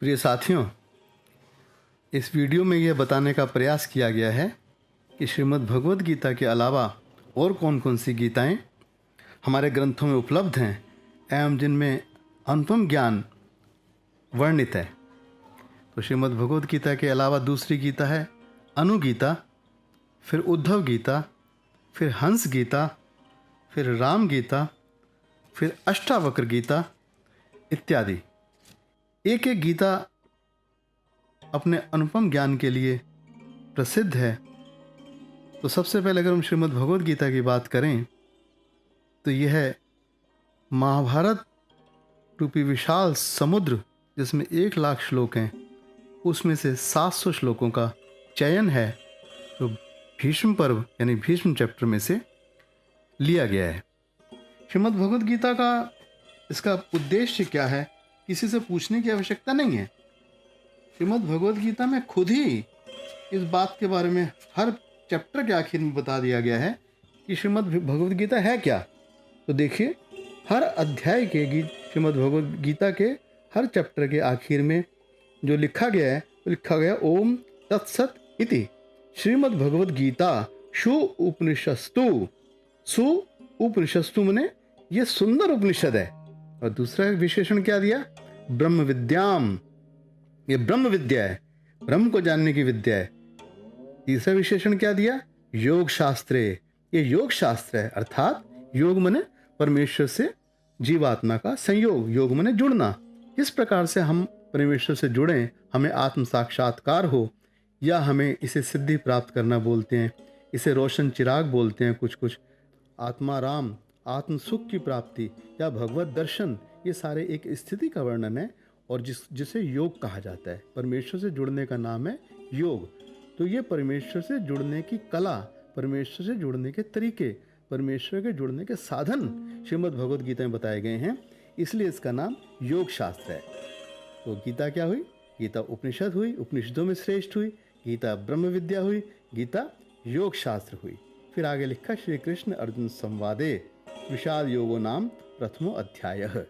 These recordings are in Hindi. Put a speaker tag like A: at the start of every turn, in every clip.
A: प्रिय साथियों, इस वीडियो में यह बताने का प्रयास किया गया है कि श्रीमद् भगवद गीता के अलावा और कौन कौन सी गीताएं हमारे ग्रंथों में उपलब्ध हैं एवं जिनमें अनुपम ज्ञान वर्णित है। तो श्रीमद् भगवद गीता के अलावा दूसरी गीता है अनुगीता, फिर उद्धव गीता, फिर हंस गीता, फिर राम गीता, फिर अष्टावक्र गीता इत्यादि। एक एक गीता अपने अनुपम ज्ञान के लिए प्रसिद्ध है। तो सबसे पहले अगर हम श्रीमद् भगवद गीता की बात करें तो यह महाभारत रूपी विशाल समुद्र जिसमें 1,00,000 श्लोक हैं, उसमें से 700 श्लोकों का चयन है जो भीष्म पर्व यानी भीष्म चैप्टर में से लिया गया है। श्रीमद् भगवद गीता का इसका उद्देश्य क्या है, किसी से पूछने की आवश्यकता नहीं है। श्रीमद् भगवद गीता में खुद ही इस बात के बारे में हर चैप्टर के आखिर में बता दिया गया है कि श्रीमद् भगवद गीता है क्या। तो देखिए, हर अध्याय के श्रीमद् भगवद गीता के हर चैप्टर के आखिर में जो लिखा गया है वो लिखा गया ओम तत्सत इति श्रीमद् भगवद गीता शु उपनिषस्तु। सु उपनिषस्तु मने ये सुंदर उपनिषद है। और दूसरा विशेषण क्या दिया, ब्रह्म विद्याम, ये ब्रह्म विद्या है, ब्रह्म को जानने की विद्या है। तीसरा विशेषण क्या दिया, योग शास्त्रे, ये योग शास्त्र है, अर्थात योग मने परमेश्वर से जीवात्मा का संयोग, योग मने जुड़ना। किस प्रकार से हम परमेश्वर से जुड़ें, हमें आत्म साक्षात्कार हो, या हमें इसे सिद्धि प्राप्त करना बोलते हैं, इसे रोशन चिराग बोलते हैं कुछ आत्माराम, आत्म सुख की प्राप्ति या भगवत दर्शन, ये सारे एक स्थिति का वर्णन है और जिसे योग कहा जाता है। परमेश्वर से जुड़ने का नाम है योग। तो ये परमेश्वर से जुड़ने की कला, परमेश्वर से जुड़ने के तरीके, परमेश्वर के जुड़ने के साधन श्रीमद् भगवद गीता में बताए गए हैं, इसलिए इसका नाम योग शास्त्र है। तो गीता क्या हुई, गीता उपनिषद हुई, उपनिषदों में श्रेष्ठ हुई, गीता ब्रह्म विद्या हुई, गीता योग शास्त्र हुई। फिर आगे लिखा श्री कृष्ण अर्जुन संवादे विषाद योगो नाम प्रथमो अध्याय,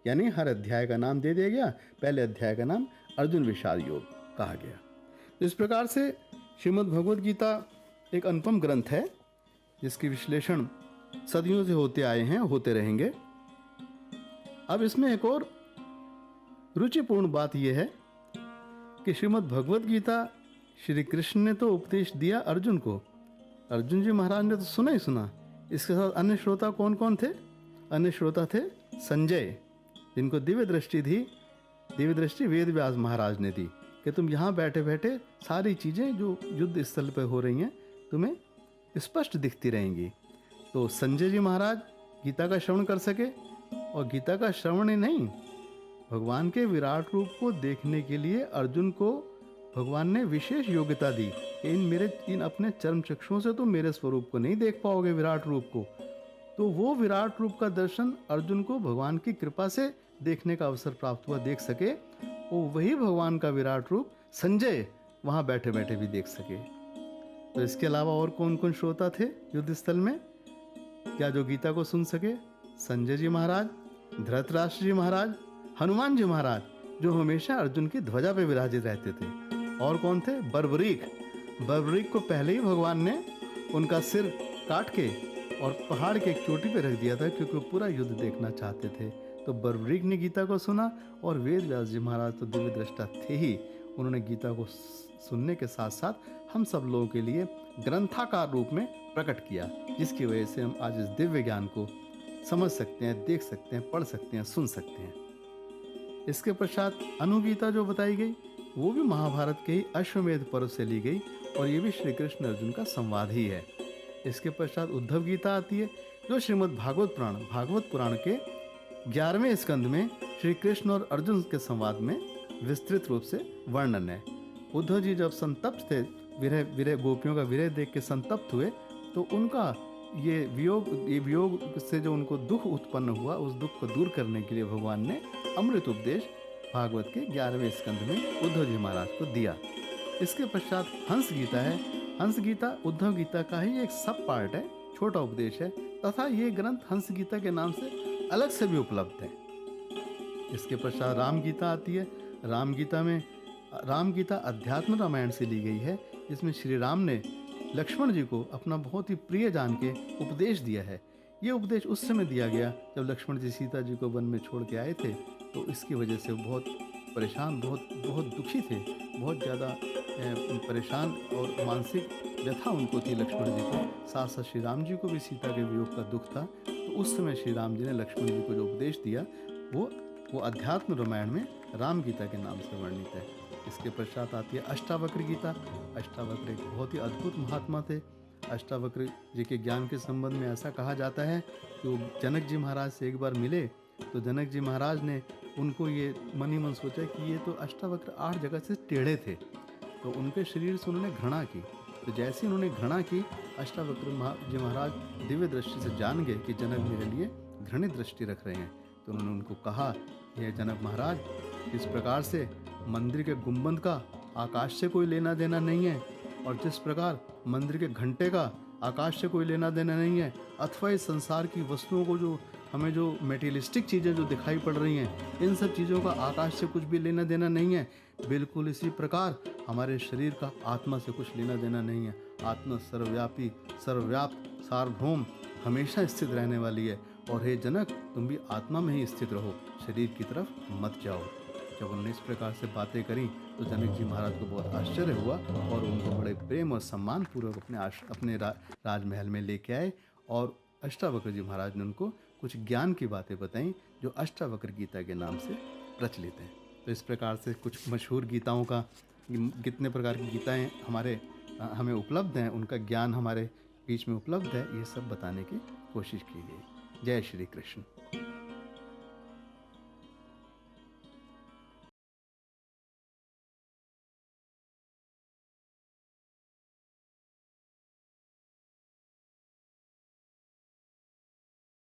A: यानी हर अध्याय का नाम दे दिया गया। पहले अध्याय का नाम अर्जुन विषाद योग कहा गया। तो इस प्रकार से श्रीमद् भगवद गीता एक अनुपम ग्रंथ है जिसकी विश्लेषण सदियों से होते आए हैं, होते रहेंगे। अब इसमें एक और रुचिपूर्ण बात यह है कि श्रीमद् भगवद गीता श्री कृष्ण ने तो उपदेश दिया अर्जुन को, अर्जुन जी महाराज ने तो सुना ही सुना। इसके साथ अन्य श्रोता कौन कौन थे, अन्य श्रोता थे संजय, जिनको दिव्य दृष्टि थी, दिव्य दृष्टि वेद व्यास महाराज ने दी कि तुम यहाँ बैठे बैठे सारी चीज़ें जो युद्ध स्थल पर हो रही हैं तुम्हें स्पष्ट दिखती रहेंगी। तो संजय जी महाराज गीता का श्रवण कर सके, और गीता का श्रवण ही नहीं, भगवान के विराट रूप को देखने के लिए अर्जुन को भगवान ने विशेष योग्यता दी कि इन अपने चर्म चक्षुओं से तो मेरे स्वरूप को नहीं देख पाओगे, विराट रूप को। तो वो विराट रूप का दर्शन अर्जुन को भगवान की कृपा से देखने का अवसर प्राप्त हुआ, देख सके, और वही भगवान का विराट रूप संजय वहाँ बैठे बैठे भी देख सके। तो इसके अलावा और कौन कौन श्रोता थे युद्ध स्थल में, क्या जो गीता को सुन सके, संजय जी महाराज, धृतराष्ट्र जी महाराज, हनुमान जी महाराज जो हमेशा अर्जुन की ध्वजा पे विराजित रहते थे। और कौन थे, बर्बरीक, बर्बरीक को पहले ही भगवान ने उनका सिर काट के और पहाड़ के एक चोटी पे रख दिया था क्योंकि वो पूरा युद्ध देखना चाहते थे। तो बर्बरीक ने गीता को सुना, और वेद व्यास जी महाराज तो दिव्य दृष्टा थे ही, उन्होंने गीता को सुनने के साथ साथ हम सब लोगों के लिए ग्रंथाकार रूप में प्रकट किया, जिसकी वजह से हम आज इस दिव्य ज्ञान को समझ सकते हैं, देख सकते हैं, पढ़ सकते हैं, सुन सकते हैं। इसके पश्चात अनुगीता जो बताई गई वो भी महाभारत के ही अश्वमेध पर्व से ली गई, और ये भी श्री कृष्ण अर्जुन का संवाद ही है। इसके पश्चात उद्धव गीता आती है जो श्रीमद् भागवत पुराण के 11वें स्कंद में श्री कृष्ण और अर्जुन के संवाद में विस्तृत रूप से वर्णन है। उद्धव जी जब संतप्त थे, विरह गोपियों का विरह देख के संतप्त हुए, तो उनका ये वियोग से जो उनको दुख उत्पन्न हुआ, उस दुख को दूर करने के लिए भगवान ने अमृत उपदेश भागवत के 11वें स्कंद में उद्धव जी महाराज को दिया। इसके पश्चात हंस गीता है। हंस गीता उद्धव गीता का ही एक सब पार्ट है, छोटा उपदेश है, तथा ये ग्रंथ हंस गीता के नाम से अलग से भी उपलब्ध है। इसके पश्चात राम गीता आती है। राम गीता अध्यात्म रामायण से ली गई है, जिसमें श्री राम ने लक्ष्मण जी को अपना बहुत ही प्रिय जान के उपदेश दिया है। ये उपदेश उस समय दिया गया जब लक्ष्मण जी सीता जी को वन में छोड़ के आए थे, तो इसकी वजह से वो बहुत परेशान, बहुत दुखी थे, बहुत ज़्यादा परेशान और मानसिक व्यथा उनको थी लक्ष्मण जी को। साथ साथ श्री राम जी को भी सीता के वियोग का दुख था। तो उस समय श्री राम जी ने लक्ष्मण जी को जो उपदेश दिया वो अध्यात्म रामायण में राम गीता के नाम से वर्णित है। इसके पश्चात आती है अष्टावक्र गीता। अष्टावक्र एक बहुत ही अद्भुत महात्मा थे। अष्टावक्र जी के ज्ञान के संबंध में ऐसा कहा जाता है कि वो जनक जी महाराज से एक बार मिले, तो जनक जी महाराज ने उनको ये मन ही मन सोचा कि ये तो अष्टावक्र 8 जगह से टेढ़े थे, तो उनके शरीर से उन्होंने घृणा की। तो जैसे ही उन्होंने घृणा की, अष्टावक्र जी महाराज दिव्य दृष्टि से जान गए कि जनक मेरे लिए घृणित दृष्टि रख रहे हैं। तो उन्होंने उनको कहा, हे जनक महाराज, इस प्रकार से मंदिर के गुंबद का आकाश से कोई लेना देना नहीं है, और जिस प्रकार मंदिर के घंटे का आकाश से कोई लेना देना नहीं है, अथवा इस संसार की वस्तुओं को जो हमें जो मेटेरियलिस्टिक चीज़ें जो दिखाई पड़ रही हैं, इन सब चीज़ों का आकाश से कुछ भी लेना देना नहीं है। बिल्कुल इसी प्रकार हमारे शरीर का आत्मा से कुछ लेना देना नहीं है। आत्मा सर्वव्यापी, सर्वव्याप्त, सार्वभौम, हमेशा स्थित रहने वाली है। और हे जनक, तुम भी आत्मा में ही स्थित रहो, शरीर की तरफ मत जाओ। जब उन्होंने इस प्रकार से बातें करी तो जनक जी महाराज को बहुत आश्चर्य हुआ, और उनको बड़े प्रेम और सम्मान पूर्वक अपने राजमहल में लेके आए, और अष्टावक्र जी महाराज ने उनको कुछ ज्ञान की बातें बताई जो अष्टावक्र गीता के नाम से प्रचलित हैं। तो इस प्रकार से कुछ मशहूर गीताओं का, कितने प्रकार की गीताएं हमें उपलब्ध हैं, उनका ज्ञान हमारे बीच में उपलब्ध है, ये सब बताने की कोशिश की गई। जय श्री कृष्ण।